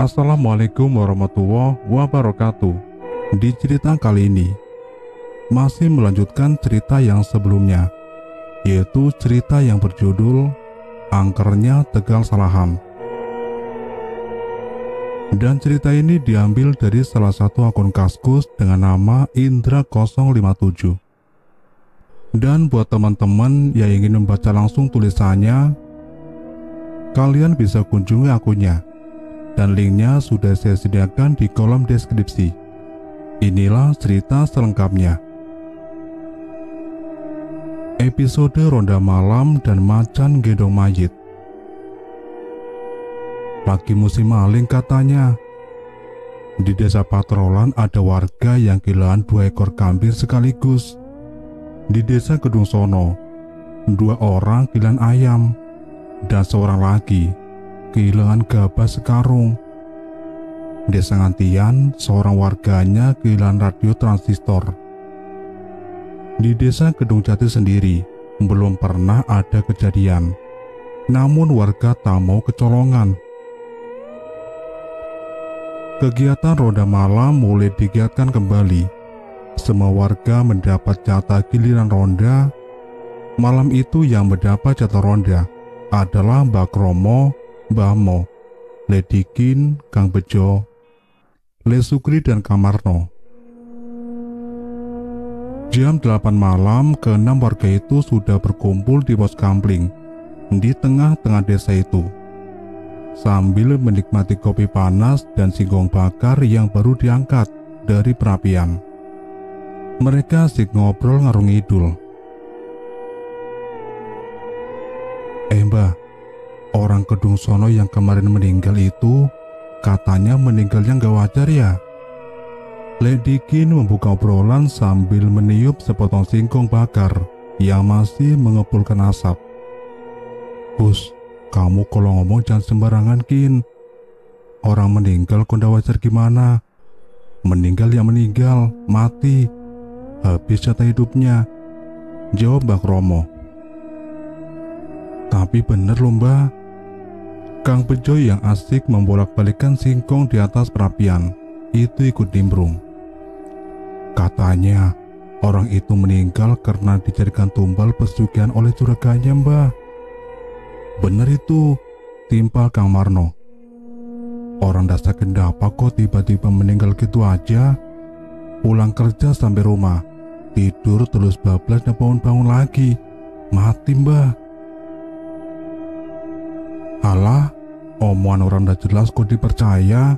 Assalamualaikum warahmatullahi wabarakatuh. Di cerita kali ini masih melanjutkan cerita yang sebelumnya, yaitu cerita yang berjudul Angkernya Tegal Salahan. Dan cerita ini diambil dari salah satu akun Kaskus dengan nama Indra057. Dan buat teman-teman yang ingin membaca langsung tulisannya, kalian bisa kunjungi akunnya, dan linknya sudah saya sediakan di kolom deskripsi. Inilah cerita selengkapnya. Episode Ronda Malam dan Macan Gendong Mayit. Lagi musim maling katanya. Di desa Patrolan ada warga yang kehilangan 2 ekor kambing sekaligus. Di desa Gedung Sono, 2 orang kehilangan ayam, dan seorang lagi kehilangan gabah sekarung. Desa Ngantian, seorang warganya kehilangan radio transistor. Di desa Gedung Jati sendiri belum pernah ada kejadian, namun warga tak mau kecolongan. Kegiatan ronda malam mulai digiatkan kembali. Semua warga mendapat jatah giliran ronda. Malam itu yang mendapat jatah ronda adalah Mbak Kromo, Mbah Mo, Ledikin, Kang Bejo, Le Sukri, dan Kang Marno. Jam 8 malam, ke-6 warga itu sudah berkumpul di pos kampling di tengah-tengah desa itu, sambil menikmati kopi panas dan singkong bakar yang baru diangkat dari perapian. Mereka asik ngobrol ngarung ngidul. Mbah, orang Gedung Sono yang kemarin meninggal itu katanya meninggalnya gak wajar ya? Ledikin membuka obrolan sambil meniup sepotong singkong bakar yang masih mengepulkan asap. Bus, kamu kalau ngomong jangan sembarangan, Kin. Orang meninggal kok ndak wajar gimana? Meninggal ya meninggal, mati. Habis jatah hidupnya, jawab Mbak Romo. Tapi bener loh Mbak. Kang Bejo yang asik membolak-balikan singkong di atas perapian itu ikut nimbrung. Katanya orang itu meninggal karena dijadikan tumbal pesugihan oleh juragannya Mbak. Bener itu, timpal Kang Marno. Orang dasar kendapa kok tiba-tiba meninggal gitu aja. Pulang kerja sampai rumah, tidur terus bablas dan bangun-bangun lagi, mati Mbak. Alah, omongan orang dah jelas kok dipercaya.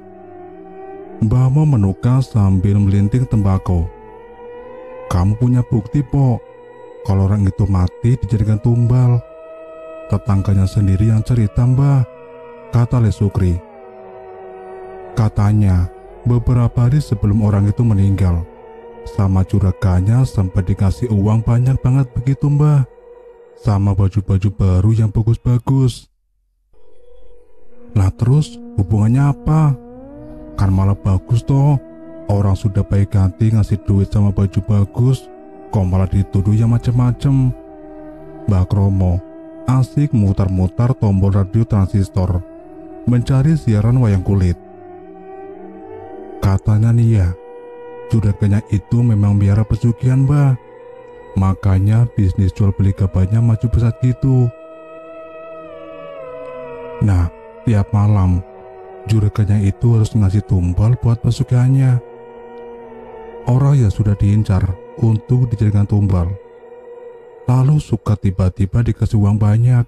Mbah Mo menukar sambil melinting tembakau. Kamu punya bukti, Pok, kalau orang itu mati dijadikan tumbal? Tetangganya sendiri yang cerita Mbah, kata Le Sukri. Katanya beberapa hari sebelum orang itu meninggal, sama juragannya sempat dikasih uang banyak banget begitu Mbah, sama baju-baju baru yang bagus-bagus. Lah terus hubungannya apa? Kan malah bagus toh, orang sudah baik ganti ngasih duit sama baju bagus, kok malah dituduh yang macem-macem. Mbak Kromo asik mutar-mutar tombol radio transistor mencari siaran wayang kulit. Katanya nih ya, juragannya itu memang biara pesugihan Mbak, makanya bisnis jual beli gabahnya maju pesat gitu. Nah, tiap malam juragannya itu harus ngasih tumbal buat pesugihannya. Orang yang sudah diincar untuk dijadikan tumbal lalu suka tiba-tiba dikasih uang banyak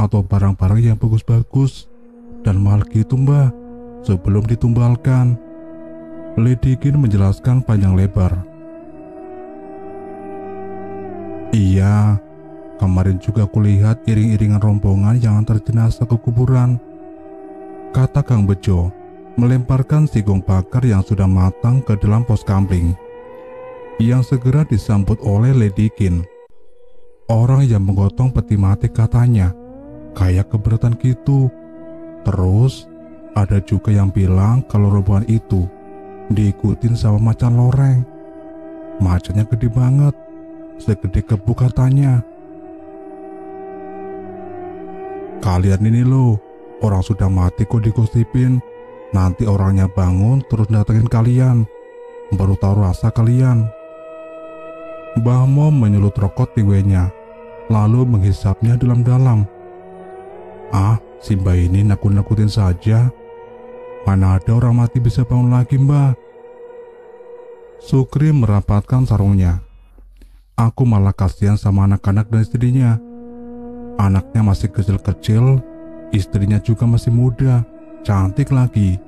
atau barang-barang yang bagus-bagus dan mahal gitu Mbak sebelum ditumbalkan. Ledikin menjelaskan panjang lebar. Iya, kemarin juga kulihat iring-iringan rombongan yang antar jenazah ke kuburan, kata Kang Bejo melemparkan singkong bakar yang sudah matang ke dalam pos kampling, yang segera disambut oleh Ledikin. Orang yang menggotong peti mati katanya kayak keberatan gitu. Terus ada juga yang bilang kalau rombongan itu diikutin sama macan loreng. Macannya gede banget, segede kebu katanya. Kalian ini loh, orang sudah mati kok digosipin, Nanti orangnya bangun terus datengin kalian, baru tahu rasa kalian. Mbah Mo menyulut rokok tiwenya, lalu menghisapnya dalam-dalam. Ah, si mbak ini nakut-nakutin saja. Mana ada orang mati bisa bangun lagi, mbak. Sukri merapatkan sarungnya. Aku malah kasihan sama anak-anak dan istrinya. Anaknya masih kecil-kecil, istrinya juga masih muda, cantik lagi,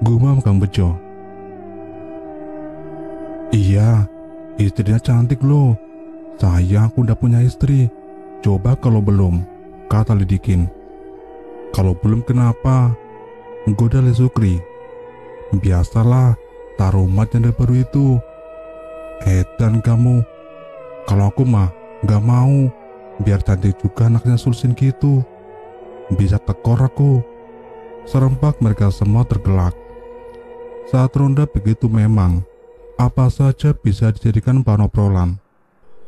gumam Kang Bejo. Iya, istrinya cantik loh. Aku udah punya istri. Coba kalau belum, kata Lidikin. Kalau belum kenapa? Goda Le Sukri. Biasalah, tarumat janda baru itu. Edan kamu. Kalau aku mah gak mau. Biar cantik juga anaknya Sulsin gitu. Bisa tekor aku. Serempak mereka semua tergelak. Saat ronda begitu memang. Apa saja bisa dijadikan bahan obrolan.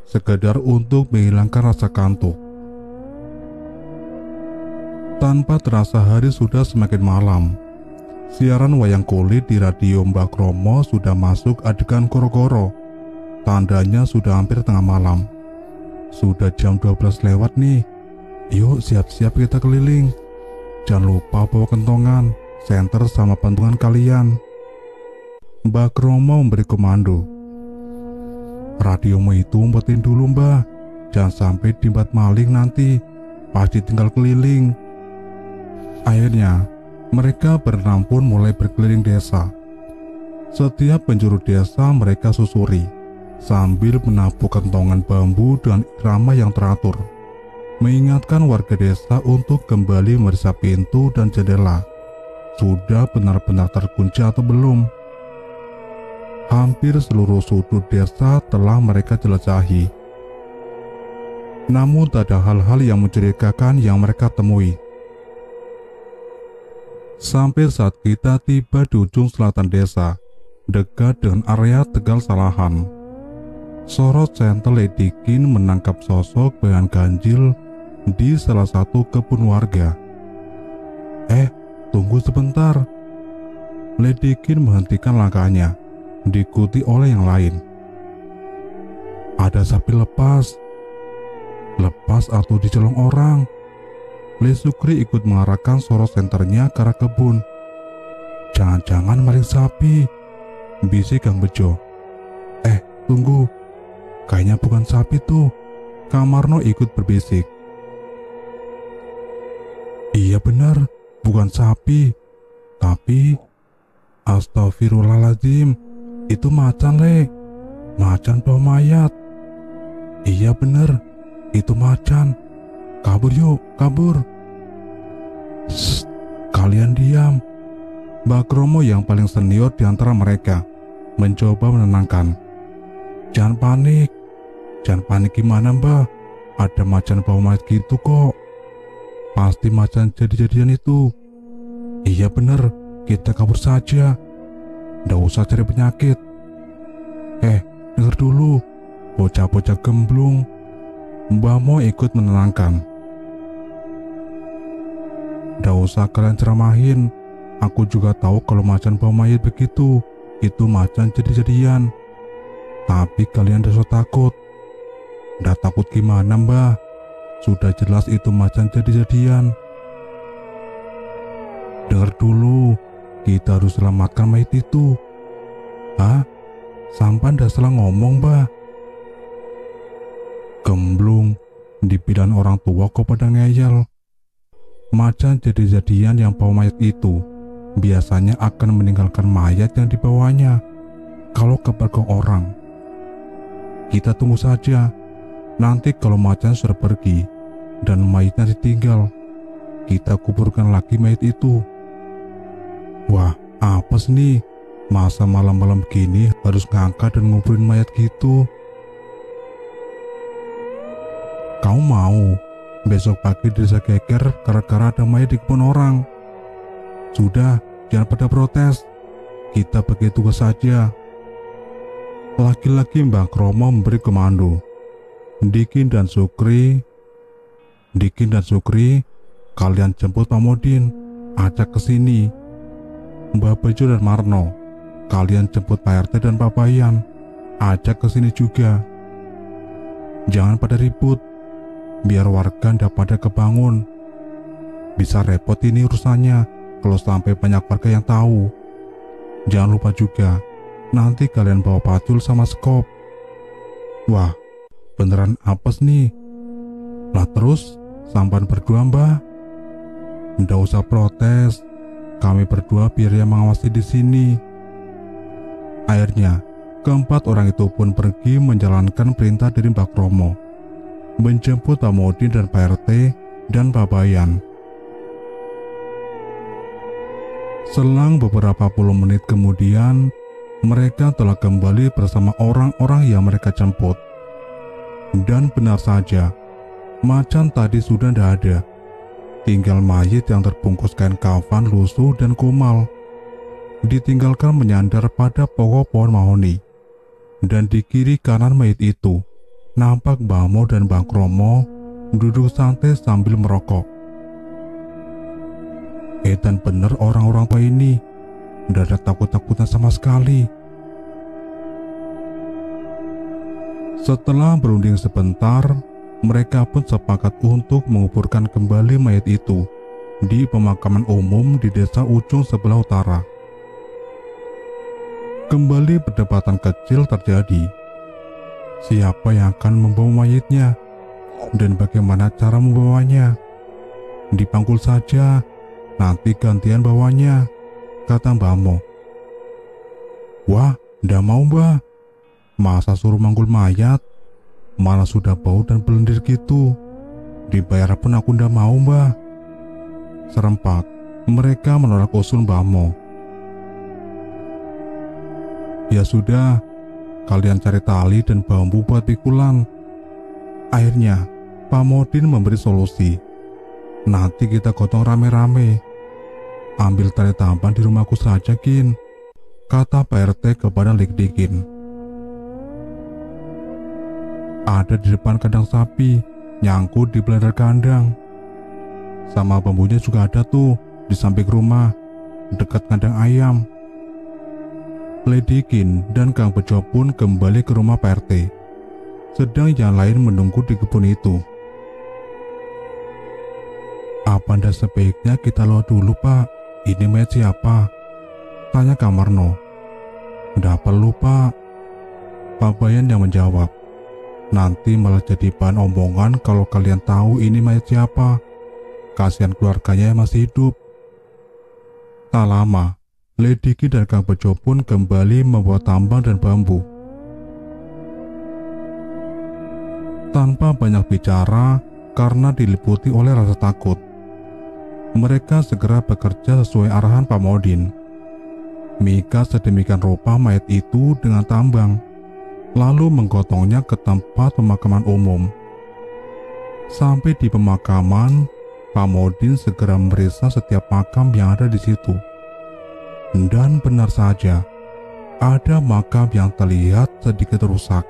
Sekedar untuk menghilangkan rasa kantuk. Tanpa terasa hari sudah semakin malam. Siaran wayang kulit di radio Mbak Kromo sudah masuk adegan koro-koro. Tandanya sudah hampir tengah malam. Sudah jam 12 lewat nih. Yuk siap-siap kita keliling. Jangan lupa bawa kentongan, senter sama pantungan kalian. Mbak Kromo memberi komando. Radiomu itu umpetin dulu mbak. Jangan sampai diempat maling nanti. Pasti tinggal keliling. Akhirnya, mereka berenam pun mulai berkeliling desa. Setiap penjuru desa mereka susuri, sambil menabuh kentongan bambu dengan irama yang teratur, mengingatkan warga desa untuk kembali memeriksa pintu dan jendela. Sudah benar-benar terkunci atau belum? Hampir seluruh sudut desa telah mereka jelajahi. Namun tak ada hal-hal yang mencurigakan yang mereka temui. Sampai saat kita tiba di ujung selatan desa, dekat dengan area Tegal Salahan, sorot senter Lidikin menangkap sosok bayangan ganjil di salah satu kebun warga. Tunggu sebentar. Lidikin menghentikan langkahnya, diikuti oleh yang lain. Ada sapi lepas. Lepas atau dicelong orang. Le Sukri ikut mengarahkan sorot senternya ke arah kebun. Jangan-jangan maling sapi, bisik Kang Bejo. Tunggu. Kayaknya bukan sapi tuh. Kang Marno ikut berbisik. Iya benar, bukan sapi. Tapi astagfirullahaladzim, itu macan Le. Macan bawa mayat. Iya benar, itu macan. Kabur yuk, kabur. Shh, kalian diam. Mbak Kromo yang paling senior di antara mereka mencoba menenangkan. Jangan panik. Jangan panik gimana mbak? Ada macan bawa mayat gitu kok. Pasti macan jadi-jadian itu. Iya bener, kita kabur saja. Nggak usah cari penyakit. Dengar dulu. Bocah-bocah gemblung. Mbak Mo ikut menenangkan. Nggak usah kalian ceramahin. Aku juga tahu kalau macan bawa mayat begitu, itu macan jadi-jadian. Tapi kalian udah takut. Nggak takut gimana mbak? Sudah jelas itu macan jadi-jadian. Dengar dulu, kita harus selamatkan mayat itu. Hah? Sampan nggak salah ngomong mbak. Gemblung, dibilang orang tua kok pada ngeyel. Macan jadi-jadian yang bawa mayat itu biasanya akan meninggalkan mayat yang dibawanya kalau kabar ke orang. Kita tunggu saja. Nanti kalau macan sudah pergi dan mayatnya ditinggal, kita kuburkan lagi mayat itu. Wah, apa sih nih? Masa malam-malam begini harus ngangkat dan nguburin mayat gitu? Kamu mau besok pagi desa geger gara-gara ada mayat di kebun orang? Sudah, jangan pada protes. Kita pergi tugas saja. Laki-laki Mbak Kromo memberi komando. Dikin dan Sukri, kalian jemput Pak Modin, ajak ke sini. Mbak Bejo dan Marno, kalian jemput Pak RT dan Pak Bayan, ajak ke sini juga. Jangan pada ribut, biar warga ndak pada kebangun. Bisa repot ini urusannya kalau sampai banyak warga yang tahu. Jangan lupa juga, nanti kalian bawa pacul sama skop. Wah, beneran apes nih. Lah terus, sampan berdua mbah? Ndak usah protes, kami berdua biar yang mengawasi di sini. Akhirnya, keempat orang itu pun pergi menjalankan perintah dari Mbak Kromo, menjemput Pak Modin dan Pak RT dan Pak Bayan. Selang beberapa puluh menit kemudian, mereka telah kembali bersama orang-orang yang mereka jemput. Dan benar saja, macan tadi sudah tidak ada. Tinggal mayit yang terbungkus kain kafan lusuh dan kumal, ditinggalkan menyandar pada pokok pohon mahoni. Dan di kiri kanan mayit itu, nampak Bamo dan Bang Kromo duduk santai sambil merokok. Dan bener orang-orang tua ini, tidak ada takut-takutnya sama sekali. Setelah berunding sebentar, mereka pun sepakat untuk menguburkan kembali mayat itu di pemakaman umum di desa ujung sebelah utara. Kembali perdebatan kecil terjadi. Siapa yang akan membawa mayitnya dan bagaimana cara membawanya? Dipangkul saja, nanti gantian bawanya, kata Mbak Mo. Wah, ndak mau mbak. Masa suruh manggul mayat? Malah sudah bau dan belendir gitu. Dibayar pun aku ndak mau mbak. Serempak, mereka menolak usul Mbak Mo. Ya sudah, kalian cari tali dan bambu buat pikulan. Akhirnya, Pak Modin memberi solusi. Nanti kita gotong rame-rame. Ambil tali tampan di rumahku saja, Kin, kata Pak RT kepada Likdikin. Ada di depan kandang sapi, nyangkut di belakang kandang. Sama bambunya juga ada tuh, di samping rumah, dekat kandang ayam. Likdikin dan Kang Bejo pun kembali ke rumah Pak RT, sedang yang lain menunggu di kebun itu. Apa ndak sebaiknya kita lihat dulu, Pak? Ini mayat siapa? Tanya Kang Marno. Ndak perlu, Pak. Pak Bayan yang menjawab. Nanti malah jadi bahan omongan kalau kalian tahu ini mayat siapa. Kasihan keluarganya yang masih hidup. Tak lama, Lidiki dan Kang Bejo pun kembali membawa tambang dan bambu. Tanpa banyak bicara, karena diliputi oleh rasa takut, mereka segera bekerja sesuai arahan Pak Modin. Mika sedemikian rupa mayat itu dengan tambang, lalu menggotongnya ke tempat pemakaman umum. Sampai di pemakaman, Pak Modin segera memeriksa setiap makam yang ada di situ. Dan benar saja, ada makam yang terlihat sedikit rusak.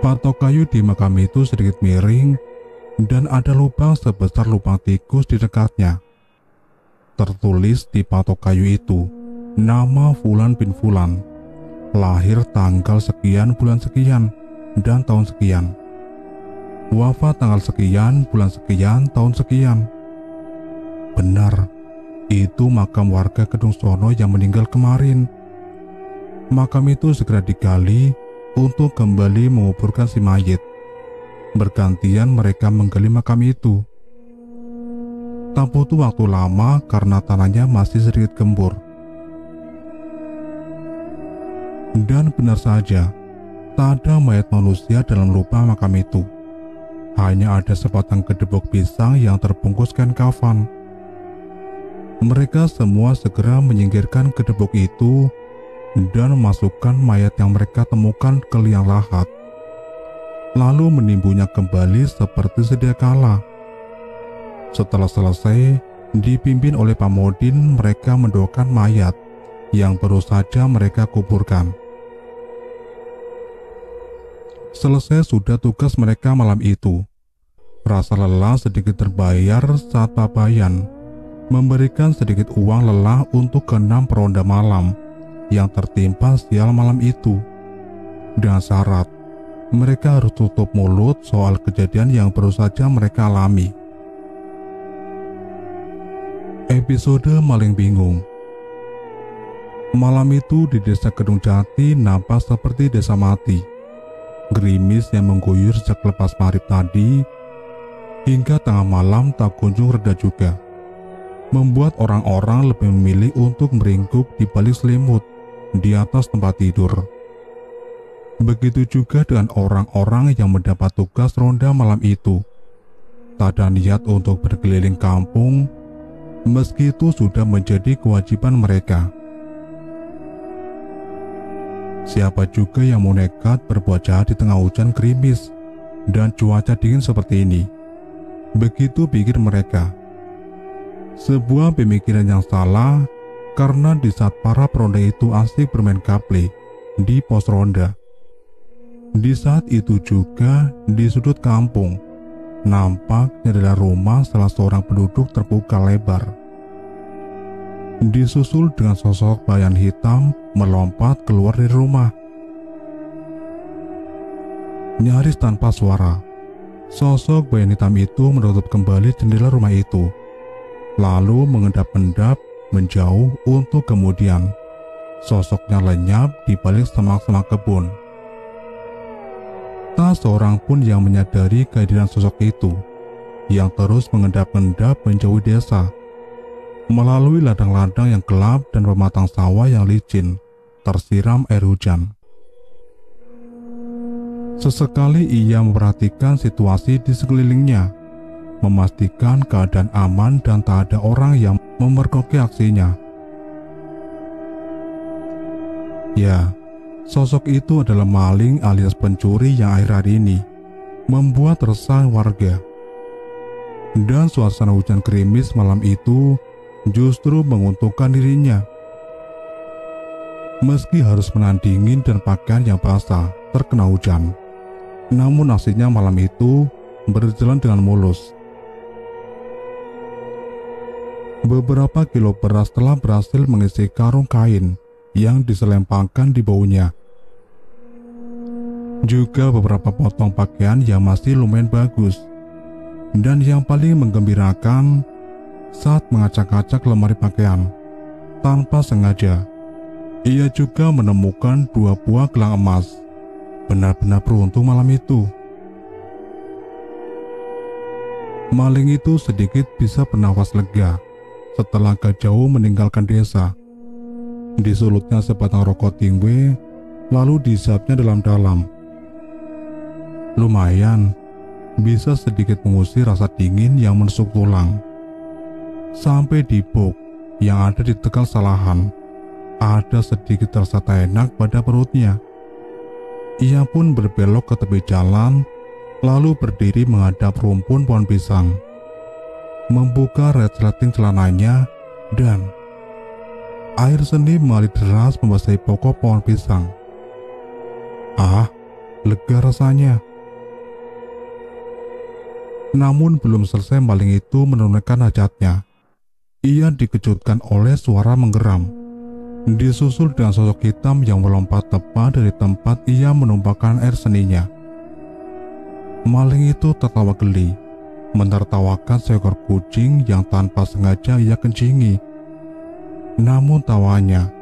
Patok kayu di makam itu sedikit miring, dan ada lubang sebesar lubang tikus di dekatnya. Tertulis di patok kayu itu, nama Fulan bin Fulan, lahir tanggal sekian bulan sekian dan tahun sekian, wafat tanggal sekian bulan sekian tahun sekian. Benar, itu makam warga Kedung Sono yang meninggal kemarin. Makam itu segera digali untuk kembali menguburkan si mayit. Bergantian mereka menggali makam itu. Tak butuh waktu lama karena tanahnya masih sedikit gembur. Dan benar saja, tak ada mayat manusia dalam lubang makam itu. Hanya ada sebatang kedebok pisang yang terbungkus kain kafan. Mereka semua segera menyingkirkan kedebok itu dan memasukkan mayat yang mereka temukan ke liang lahat, lalu menimbunnya kembali seperti sedia kala. Setelah selesai, dipimpin oleh Pak Modin, mereka mendoakan mayat yang baru saja mereka kuburkan. Selesai sudah tugas mereka malam itu. Rasa lelah sedikit terbayar saat Pak Bayan memberikan sedikit uang lelah untuk ke-6 peronda malam yang tertimpa sial malam itu. Dengan syarat, mereka harus tutup mulut soal kejadian yang baru saja mereka alami. Episode Maling Bingung. Malam itu di desa Kedung Jati nampak seperti desa mati. Gerimis yang mengguyur sejak lepas maghrib tadi hingga tengah malam tak kunjung reda juga, membuat orang-orang lebih memilih untuk meringkuk di balik selimut di atas tempat tidur. Begitu juga dengan orang-orang yang mendapat tugas ronda malam itu. Tak ada niat untuk berkeliling kampung, meski itu sudah menjadi kewajiban mereka. Siapa juga yang mau nekat berbuat jahat di tengah hujan gerimis dan cuaca dingin seperti ini? Begitu pikir mereka. Sebuah pemikiran yang salah, karena di saat para peronda itu asik bermain gaple di pos ronda, di saat itu juga di sudut kampung nampak jendela rumah salah seorang penduduk terbuka lebar, disusul dengan sosok bayangan hitam melompat keluar dari rumah. Nyaris tanpa suara, sosok bayangan hitam itu menutup kembali jendela rumah itu, lalu mengendap-endap menjauh untuk kemudian sosoknya lenyap di balik semak-semak kebun. Tak seorang pun yang menyadari kehadiran sosok itu yang terus mengendap-endap menjauhi desa, melalui ladang-ladang yang gelap dan pematang sawah yang licin, tersiram air hujan. Sesekali ia memperhatikan situasi di sekelilingnya, memastikan keadaan aman dan tak ada orang yang memergoki aksinya. Ya, sosok itu adalah maling alias pencuri yang akhir-akhir ini membuat resah warga. Dan suasana hujan gerimis malam itu justru menguntungkan dirinya. Meski harus menahan dingin dan pakaian yang basah terkena hujan, namun aksinya malam itu berjalan dengan mulus. Beberapa kilo beras telah berhasil mengisi karung kain yang diselempangkan di baunya. Juga beberapa potong pakaian yang masih lumayan bagus. Dan yang paling menggembirakan, saat mengacak-acak lemari pakaian, tanpa sengaja, ia juga menemukan 2 buah gelang emas. Benar-benar beruntung malam itu. Maling itu sedikit bisa bernafas lega setelah agak jauh meninggalkan desa. Disulutnya sebatang rokok tingwe, lalu dihisapnya dalam-dalam. Lumayan, bisa sedikit mengusir rasa dingin yang menusuk tulang. Sampai di bok yang ada di tegal salahan, ada sedikit rasa tak enak pada perutnya. Ia pun berbelok ke tepi jalan, lalu berdiri menghadap rumpun pohon pisang, membuka resleting celananya, dan air seni mengalir deras membasahi pokok pohon pisang. Ah, lega rasanya. Namun belum selesai maling itu menunaikan hajatnya, ia dikejutkan oleh suara menggeram, disusul dengan sosok hitam yang melompat tepat dari tempat ia menumpahkan air seninya. Maling itu tertawa geli, menertawakan seekor kucing yang tanpa sengaja ia kencingi. Namun tawanya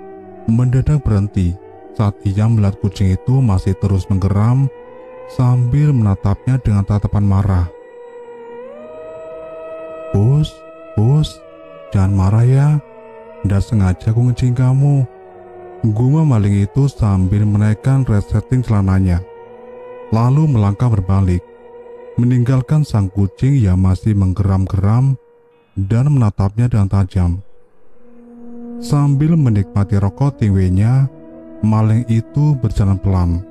mendadak berhenti saat ia melihat kucing itu masih terus menggeram sambil menatapnya dengan tatapan marah. Bus, jangan marah ya. Nggak sengaja aku ngecing kamu, gumam maling itu sambil menaikkan resleting celananya, lalu melangkah berbalik, meninggalkan sang kucing yang masih menggeram-geram dan menatapnya dengan tajam. Sambil menikmati rokok tingwenya, maling itu berjalan pelan,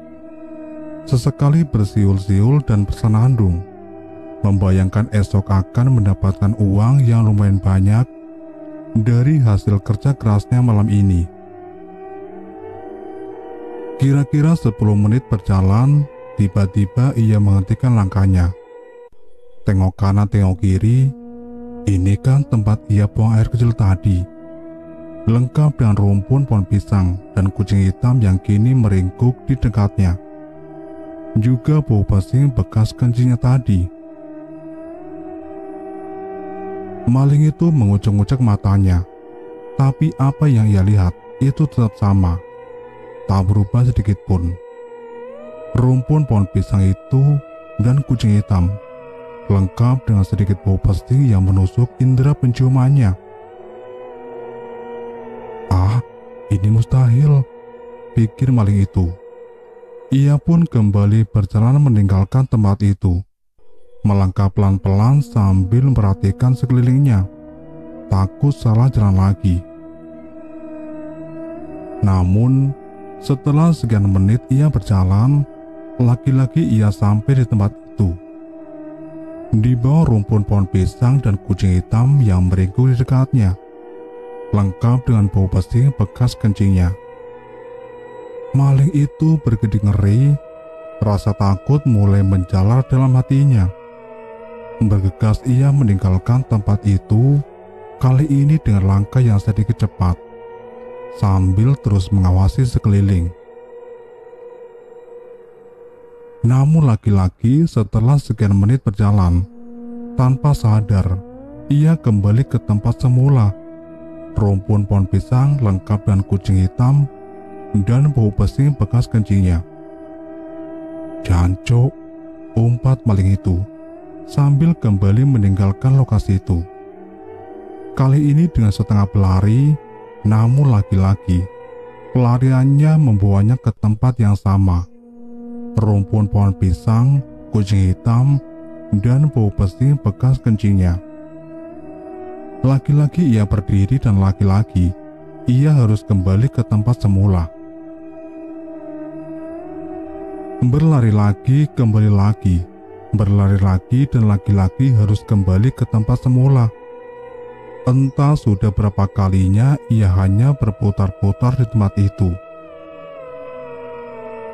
sesekali bersiul-siul dan bersenandung, membayangkan esok akan mendapatkan uang yang lumayan banyak dari hasil kerja kerasnya malam ini. Kira-kira 10 menit berjalan, tiba-tiba ia menghentikan langkahnya. Tengok kanan, tengok kiri, Ini kan tempat ia buang air kecil tadi, lengkap dengan rumpun pohon pisang dan kucing hitam yang kini meringkuk di dekatnya. Juga bau pesing bekas kencingnya tadi. Maling itu mengucek-ngucek matanya, tapi apa yang ia lihat itu tetap sama, tak berubah sedikit pun. Rumpun pohon pisang itu dan kucing hitam, lengkap dengan sedikit bau pesing yang menusuk indera penciumannya. Ah, ini mustahil, pikir maling itu. Ia pun kembali berjalan meninggalkan tempat itu, melangkah pelan-pelan sambil memperhatikan sekelilingnya, takut salah jalan lagi. Namun, setelah sekian menit ia berjalan, lagi-lagi ia sampai di tempat itu. Di bawah rumpun pohon pisang dan kucing hitam yang meringkuk di dekatnya, lengkap dengan bau pesing bekas kencingnya. Maling itu berkedip ngeri, rasa takut mulai menjalar dalam hatinya. Bergegas ia meninggalkan tempat itu, kali ini dengan langkah yang sedikit cepat, sambil terus mengawasi sekeliling. Namun lagi-lagi setelah sekian menit berjalan, tanpa sadar, ia kembali ke tempat semula. Rumpun pohon pisang lengkap dengan kucing hitam dan bau pesing bekas kencingnya. "Jancuk," umpat maling itu, sambil kembali meninggalkan lokasi itu. Kali ini dengan setengah berlari, namun lagi-lagi pelariannya membawanya ke tempat yang sama. Rumpun pohon pisang, kucing hitam, dan bau pesing bekas kencingnya. Lagi-lagi ia berdiri dan lagi-lagi ia harus kembali ke tempat semula. Berlari lagi, kembali lagi, berlari lagi dan lagi-lagi harus kembali ke tempat semula. Entah sudah berapa kalinya ia hanya berputar-putar di tempat itu.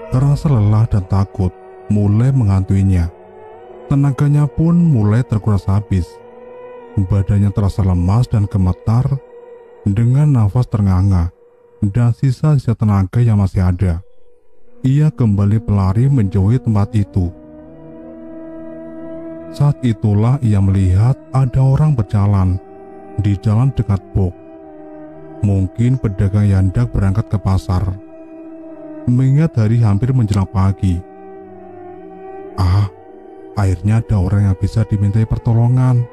Rasa lelah dan takut mulai menghantuinya. Tenaganya pun mulai terkuras habis. Badannya terasa lemas dan gemetar dengan nafas ternganga dan sisa-sisa tenaga yang masih ada. Ia kembali berlari menjauhi tempat itu. Saat itulah ia melihat ada orang berjalan di jalan dekat Bok. Mungkin pedagang yang hendak berangkat ke pasar. Mengingat hari hampir menjelang pagi. Ah, akhirnya ada orang yang bisa dimintai pertolongan,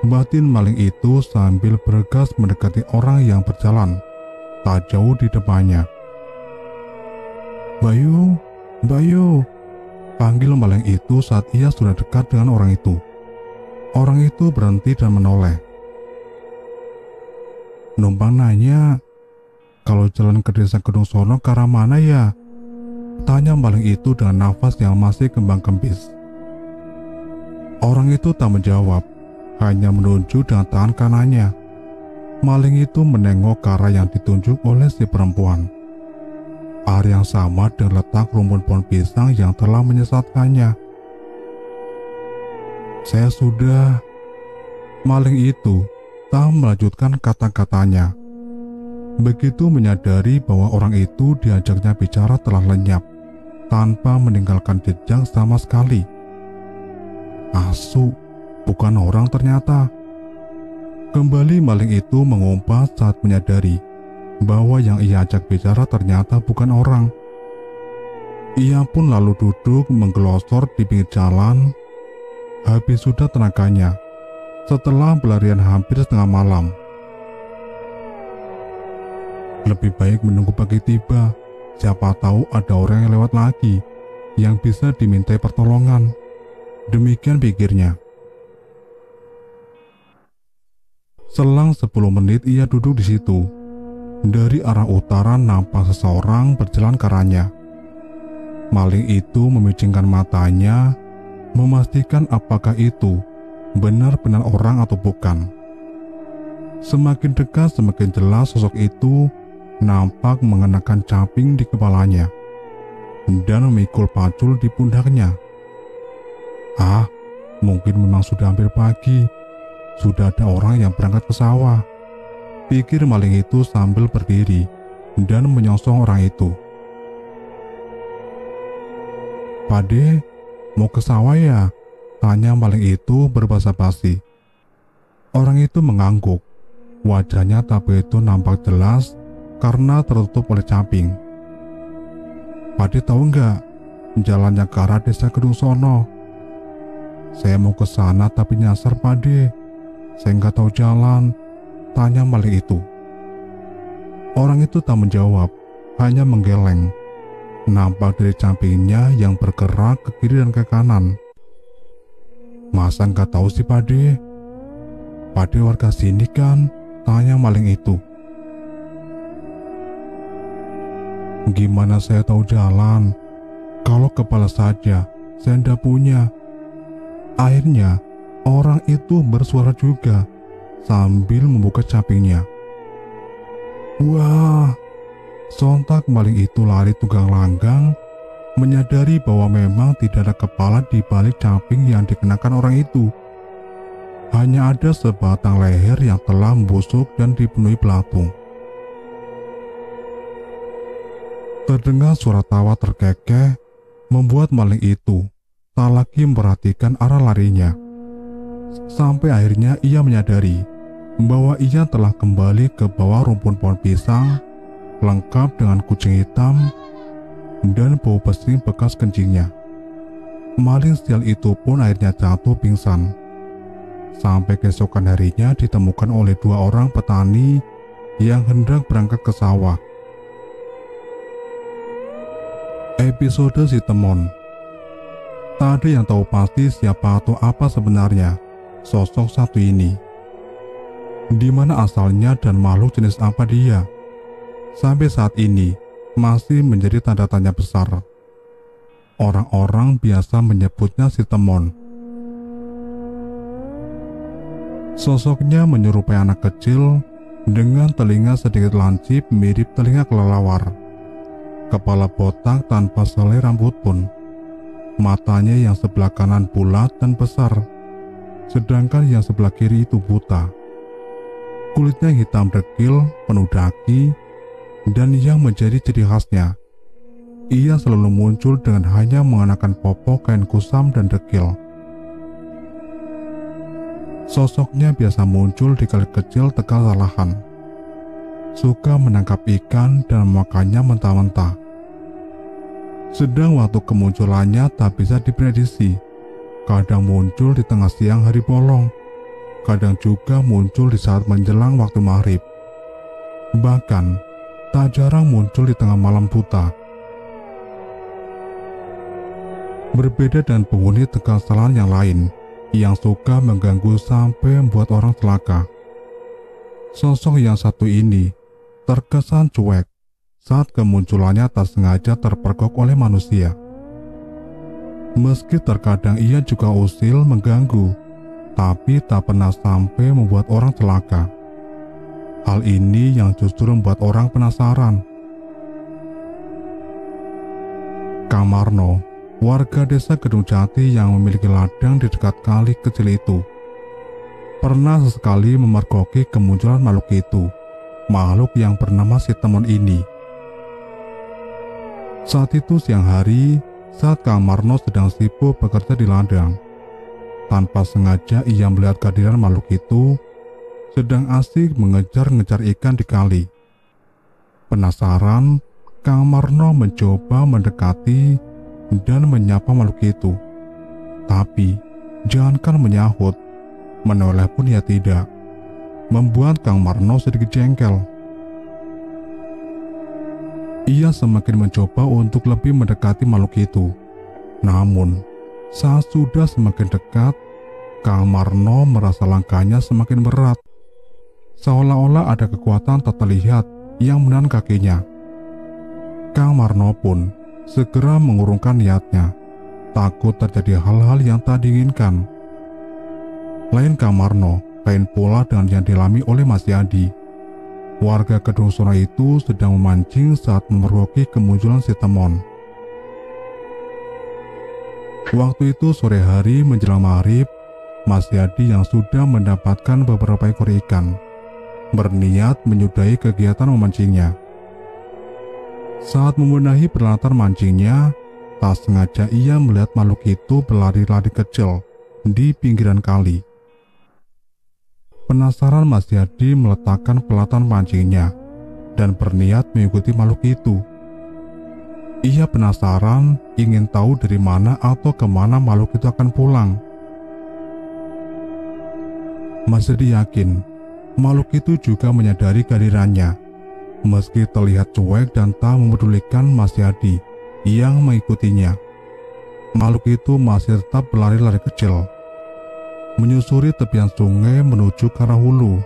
batin maling itu sambil bergegas mendekati orang yang berjalan tak jauh di depannya. "Bayu, Bayu," panggil maling itu saat ia sudah dekat dengan orang itu. Orang itu berhenti dan menoleh. "Numpang nanya, kalau jalan ke desa Gedung Sono ke arah mana ya?" tanya maling itu dengan nafas yang masih kembang kempis. Orang itu tak menjawab, hanya menunjuk dengan tangan kanannya. Maling itu menengok ke arah yang ditunjuk oleh si perempuan. Area yang sama dengan letak rumpun pohon pisang yang telah menyesatkannya. "Saya sudah..." Maling itu tak melanjutkan kata-katanya. Begitu menyadari bahwa orang itu diajaknya bicara telah lenyap, tanpa meninggalkan jejak sama sekali. Asu, bukan orang ternyata. Kembali maling itu mengumpat saat menyadari bahwa yang ia ajak bicara ternyata bukan orang. Ia pun lalu duduk menggelosor di pinggir jalan. Habis sudah tenaganya setelah pelarian hampir setengah malam. Lebih baik menunggu pagi tiba, siapa tahu ada orang yang lewat lagi yang bisa dimintai pertolongan. Demikian pikirnya. Selang 10 menit ia duduk di situ. Dari arah utara nampak seseorang berjalan ke arahnya. Maling itu memicingkan matanya, memastikan apakah itu benar-benar orang atau bukan. Semakin dekat semakin jelas sosok itu nampak mengenakan caping di kepalanya dan memikul pacul di pundaknya. Ah, mungkin memang sudah hampir pagi. sudah ada orang yang berangkat ke sawah, pikir maling itu sambil berdiri dan menyongsong orang itu. "Pade, mau ke sawah ya?" tanya maling itu berbahasa basi. Orang itu mengangguk. Wajahnya tak begitu nampak jelas karena tertutup oleh caping. "Pade tahu nggak jalannya ke arah desa Kedung Sono?" "Saya mau ke sana tapi nyasar, Pade. Saya nggak tahu jalan," tanya maling itu. Orang itu tak menjawab, hanya menggeleng. Nampak dari capingnya yang bergerak ke kiri dan ke kanan. "Masa nggak tahu sih, Pade? Pade warga sini kan?" tanya maling itu. "Gimana saya tahu jalan? Kalau kepala saja saya ndak punya." Akhirnya orang itu bersuara juga sambil membuka capingnya. Wah! Sontak maling itu lari tunggang langgang, menyadari bahwa memang tidak ada kepala di balik caping yang dikenakan orang itu. Hanya ada sebatang leher yang telah membusuk dan dipenuhi belatung. Terdengar suara tawa terkekeh, membuat maling itu tak lagi memperhatikan arah larinya. Sampai akhirnya ia menyadari bahwa ia telah kembali ke bawah rumpun pohon pisang, lengkap dengan kucing hitam dan bau pesing bekas kencingnya. Maling sial itu pun akhirnya jatuh pingsan. Sampai keesokan harinya ditemukan oleh 2 orang petani yang hendak berangkat ke sawah. Episode Si Temon. Tak ada yang tahu pasti siapa atau apa sebenarnya sosok satu ini. Di mana asalnya dan makhluk jenis apa dia? Sampai saat ini masih menjadi tanda tanya besar. Orang-orang biasa menyebutnya Si Temon. Sosoknya menyerupai anak kecil dengan telinga sedikit lancip mirip telinga kelelawar. Kepala botak tanpa selai rambut pun. Matanya yang sebelah kanan bulat dan besar, sedangkan yang sebelah kiri itu buta. Kulitnya hitam dekil, penuh daki, dan yang menjadi ciri khasnya, ia selalu muncul dengan hanya mengenakan popok kain kusam dan dekil. Sosoknya biasa muncul di kali kecil tegal lahan. Suka menangkap ikan dan memakannya mentah-mentah. Sedang waktu kemunculannya tak bisa diprediksi. Kadang muncul di tengah siang hari bolong, kadang juga muncul di saat menjelang waktu maghrib. Bahkan, tak jarang muncul di tengah malam buta. Berbeda dengan penghuni tegal selan yang lain, yang suka mengganggu sampai membuat orang celaka. Sosok yang satu ini terkesan cuek saat kemunculannya tak sengaja terpergok oleh manusia. Meski terkadang ia juga usil mengganggu, tapi tak pernah sampai membuat orang celaka. Hal ini yang justru membuat orang penasaran. Kang Marno, warga desa Kedung Jati yang memiliki ladang di dekat kali kecil itu, pernah sesekali memergoki kemunculan makhluk itu, makhluk yang bernama Si Temon ini. Saat itu siang hari, saat Kang Marno sedang sibuk bekerja di ladang, tanpa sengaja ia melihat kehadiran makhluk itu sedang asik mengejar-ngejar ikan di kali. Penasaran, Kang Marno mencoba mendekati dan menyapa makhluk itu. Tapi, jangankan menyahut, menoleh pun ia tidak, membuat Kang Marno sedikit jengkel. Ia semakin mencoba untuk lebih mendekati makhluk itu. Namun, saat sudah semakin dekat, Kang Marno merasa langkahnya semakin berat. Seolah-olah ada kekuatan tak terlihat yang menahan kakinya. Kang Marno pun segera mengurungkan niatnya, takut terjadi hal-hal yang tak diinginkan. Lain Kang Marno, lain pula dengan yang dialami oleh Mas Yadi. Warga Kedung Sono itu sedang memancing saat memergoki kemunculan Si Temon. Waktu itu sore hari menjelang maghrib, Mas Yadi yang sudah mendapatkan beberapa ekor ikan berniat menyudahi kegiatan memancingnya. Saat membenahi peralatan mancingnya, tak sengaja ia melihat makhluk itu berlari-lari kecil di pinggiran kali. Penasaran, Mas Yadi meletakkan peralatan mancingnya dan berniat mengikuti makhluk itu. Ia penasaran, ingin tahu dari mana atau kemana makhluk itu akan pulang. Mas Yadi yakin makhluk itu juga menyadari kehadirannya, meski terlihat cuek dan tak memedulikan Mas Yadi yang mengikutinya. Makhluk itu masih tetap berlari-lari kecil, menyusuri tepian sungai menuju ke arah hulu,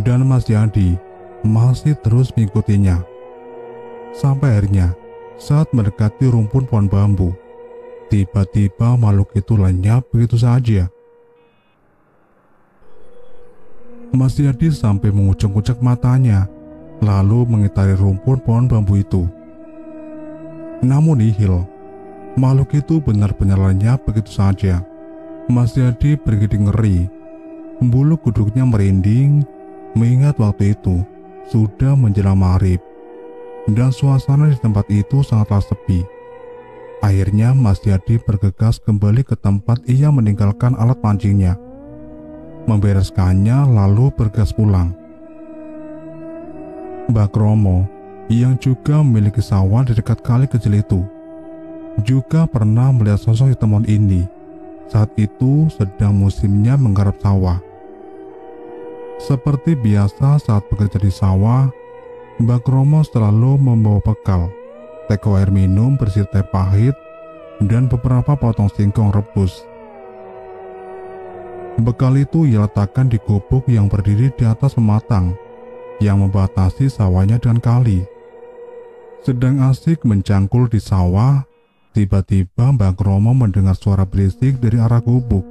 dan Mas Yadi masih terus mengikutinya. Sampai akhirnya, saat mendekati rumpun pohon bambu, tiba-tiba makhluk itu lenyap begitu saja. Mas Yadi sampai mengucek-ucek matanya, lalu mengitari rumpun pohon bambu itu. Namun nihil, makhluk itu benar-benar lenyap begitu saja. Mas Yadi bergidik ngeri, bulu kuduknya merinding, mengingat waktu itu sudah menjelang maghrib, dan suasana di tempat itu sangatlah sepi. Akhirnya Mas Yadi bergegas kembali ke tempat ia meninggalkan alat mancingnya, membereskannya lalu bergegas pulang. Mbak Romo yang juga memiliki sawah di dekat kali kecil itu juga pernah melihat sosok hitamon ini saat itu sedang musimnya menggarap sawah. Seperti biasa saat bekerja di sawah, Mbak Romo selalu membawa bekal, teko air minum berisi teh pahit, dan beberapa potong singkong rebus. Bekal itu ia letakkan di gubuk yang berdiri di atas pematang yang membatasi sawahnya dengan kali. Sedang asik mencangkul di sawah, tiba-tiba Mbak Romo mendengar suara berisik dari arah gubuk.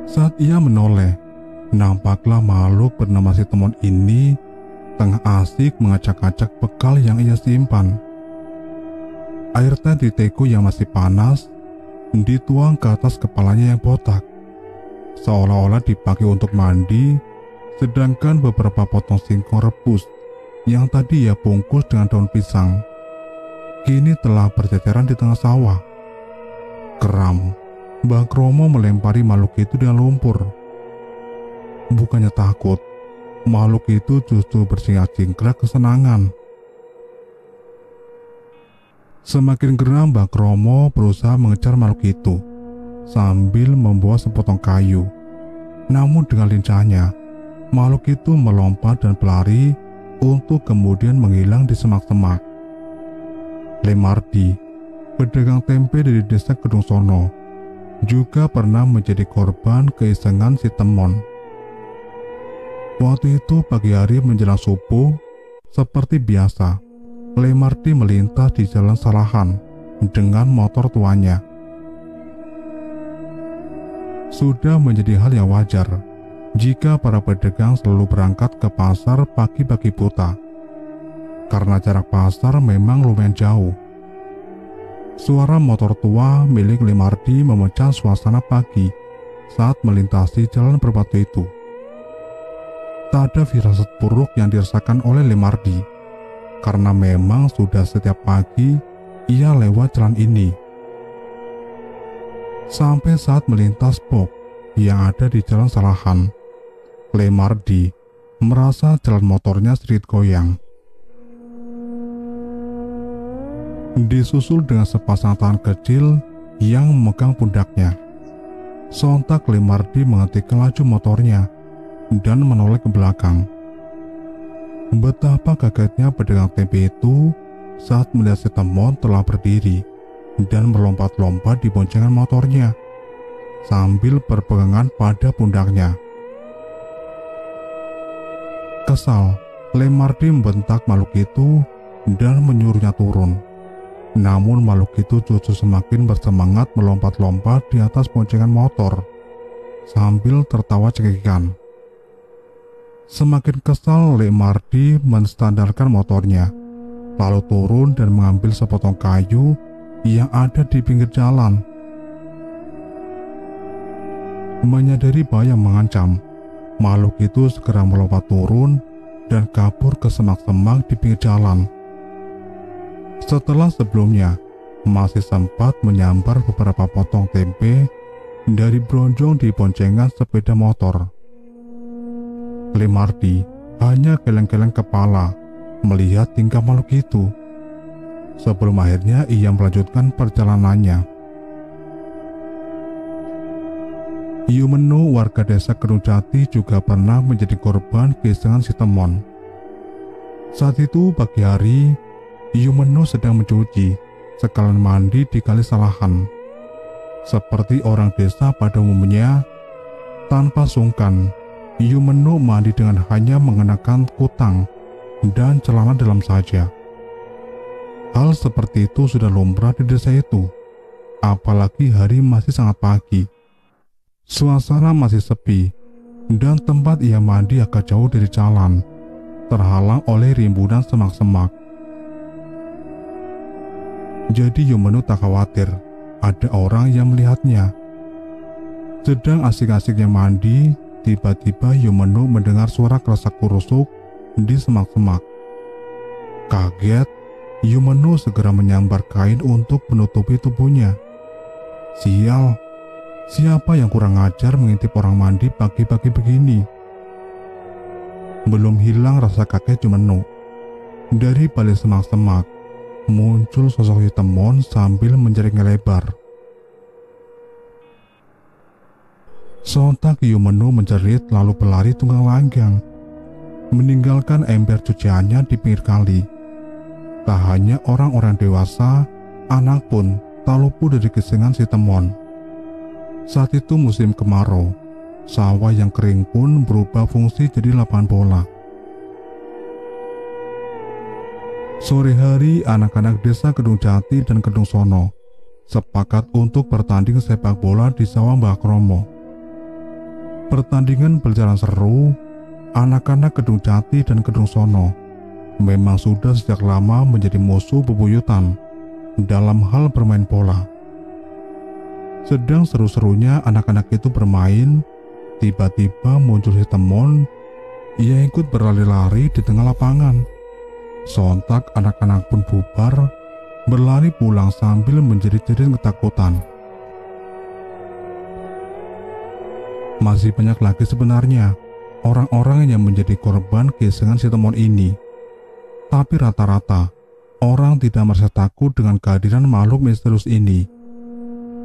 Saat ia menoleh, nampaklah makhluk bernama si temon ini tengah asik mengacak-acak bekal yang ia simpan. Air teh di teko yang masih panas dituang ke atas kepalanya yang botak, seolah-olah dipakai untuk mandi, sedangkan beberapa potong singkong rebus yang tadi ia bungkus dengan daun pisang kini telah berceceran di tengah sawah. Geram, Mbak Romo melempari makhluk itu dengan lumpur. Bukannya takut, makhluk itu justru bersingak-singkrak kesenangan. Semakin geram, Mbak Romo berusaha mengejar makhluk itu sambil membawa sepotong kayu. Namun dengan lincahnya, makhluk itu melompat dan berlari untuk kemudian menghilang di semak-semak. Lemardi, pedagang tempe dari desa Kedung Sono, juga pernah menjadi korban keisengan si temon. Waktu itu pagi hari menjelang subuh, seperti biasa, Lemardi melintas di jalan Salahan dengan motor tuanya. Sudah menjadi hal yang wajar jika para pedagang selalu berangkat ke pasar pagi-pagi buta, karena jarak pasar memang lumayan jauh. Suara motor tua milik Lemardi memecah suasana pagi saat melintasi jalan berbatu itu. Tak ada firasat buruk yang dirasakan oleh Lemardi, karena memang sudah setiap pagi ia lewat jalan ini. Sampai saat melintas box yang ada di jalan Salahan, Lemardi merasa jalan motornya sedikit goyang. Disusul dengan sepasang tangan kecil yang memegang pundaknya. Sontak Lemardi menghentikan laju motornya dan menoleh ke belakang. Betapa kagetnya pedagang tempe itu saat melihat si temon telah berdiri dan melompat-lompat di boncengan motornya sambil berpegangan pada pundaknya. Kesal, Lemardi membentak makhluk itu dan menyuruhnya turun. Namun makhluk itu justru semakin bersemangat melompat-lompat di atas boncengan motor sambil tertawa cekikikan. Semakin kesal, Lemardi menstandarkan motornya, lalu turun dan mengambil sepotong kayu yang ada di pinggir jalan. Menyadari bahaya mengancam, makhluk itu segera melompat turun dan kabur ke semak-semak di pinggir jalan. Setelah sebelumnya masih sempat menyambar beberapa potong tempe dari bronjong di boncengan sepeda motor. Klimardi hanya geleng-geleng kepala melihat tingkah makhluk itu. Sebelum akhirnya ia melanjutkan perjalanannya. Yumeno, warga desa Kedungjati, juga pernah menjadi korban gesengan si Temon. Saat itu pagi hari, Yumeno sedang mencuci sekalian mandi di kali Salahan. Seperti orang desa pada umumnya, tanpa sungkan, Yumeno mandi dengan hanya mengenakan kutang dan celana dalam saja. Hal seperti itu sudah lumrah di desa itu, apalagi hari masih sangat pagi. Suasana masih sepi, dan tempat ia mandi agak jauh dari jalan, terhalang oleh rimbunan semak-semak. Jadi Yumeno tak khawatir ada orang yang melihatnya. Sedang asik-asiknya mandi, tiba-tiba Yumeno mendengar suara kerasak-kerusuk di semak-semak. Kaget, Yumeno segera menyambar kain untuk menutupi tubuhnya. Sial, siapa yang kurang ajar mengintip orang mandi pagi-pagi begini? Belum hilang rasa kaget Yumeno. Dari balik semak-semak muncul sosok si Temon sambil menjerit lebar. Sontak Yumeno menjerit lalu berlari tunggang langgang, meninggalkan ember cuciannya di pinggir kali. Tak hanya orang-orang dewasa, anak pun tak luput dari kesengan si Temon. Saat itu musim kemarau, sawah yang kering pun berubah fungsi jadi lapangan bola. Sore hari, anak-anak desa Kedungjati dan Kedungsono sepakat untuk bertanding sepak bola di sawah Mbah Kromo. Pertandingan berjalan seru. Anak-anak Kedungjati dan Kedungsono memang sudah sejak lama menjadi musuh bebuyutan dalam hal bermain bola. Sedang seru-serunya anak-anak itu bermain, tiba-tiba muncul si Temon. Ia ikut berlari-lari di tengah lapangan. Sontak anak-anak pun bubar, berlari pulang sambil menjerit-jerit ketakutan. Masih banyak lagi sebenarnya orang-orang yang menjadi korban gesengan si Temon ini. Tapi rata-rata orang tidak merasa takut dengan kehadiran makhluk misterius ini.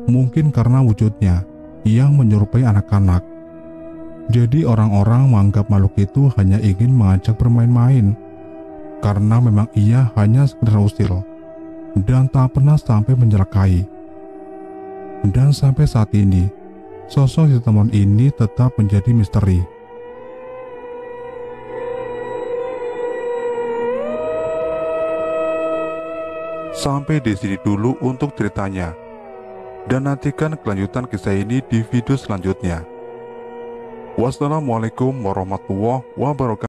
Mungkin karena wujudnya yang menyerupai anak-anak. Jadi orang-orang menganggap makhluk itu hanya ingin mengajak bermain-main, karena memang ia hanya sekedar usil dan tak pernah sampai mencelakai. Dan sampai saat ini, sosok si Temon ini tetap menjadi misteri. Sampai di sini dulu untuk ceritanya, dan nantikan kelanjutan kisah ini di video selanjutnya. Wassalamualaikum warahmatullahi wabarakatuh.